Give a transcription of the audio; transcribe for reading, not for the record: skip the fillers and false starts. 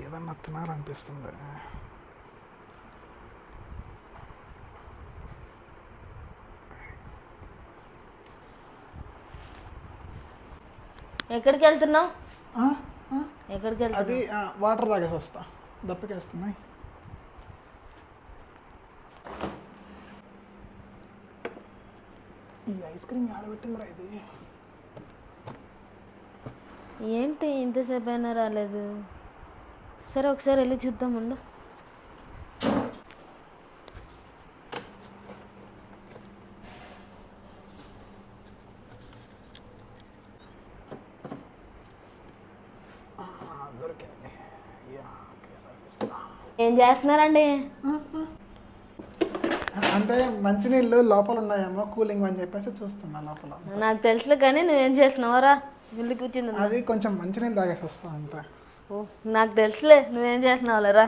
ఏదన్నా తినాలనిపిస్తుంది. ఎక్కడికి వెళ్తున్నావు? ఆ, ఆ, ఎక్కడికి అది వెళ్తున్నావు? వాటర్ తాగేసి వస్తా, దప్పకేస్తున్నాయి. ఈ ఐస్ క్రీమ్ ఆడబెట్టిందిరా ఇది. ఏంటి ఇంతసేపు అయినా రాలేదు? సరే ఒకసారి వెళ్ళి చూద్దాం ఉండు. దొరికింది. యా, ఓకే, సరిపిస్తా. ఏం చేస్తున్నారండి? అంటే మంచినీళ్ళు లోపల ఉన్నాయేమో కూలింగ్ అని చెప్పేసి చూస్తున్నా లోపల. నాకు తెలుసులే, కానీ నువ్వేం చేస్తున్నావరా? వెళ్ళి కూర్చుంది. అది కొంచెం మంచినీళ్ళు తాగేసి వస్తా అంతే. ఓ, నాకు తెలుసులే నువ్వేం చేస్తున్నావులేరా.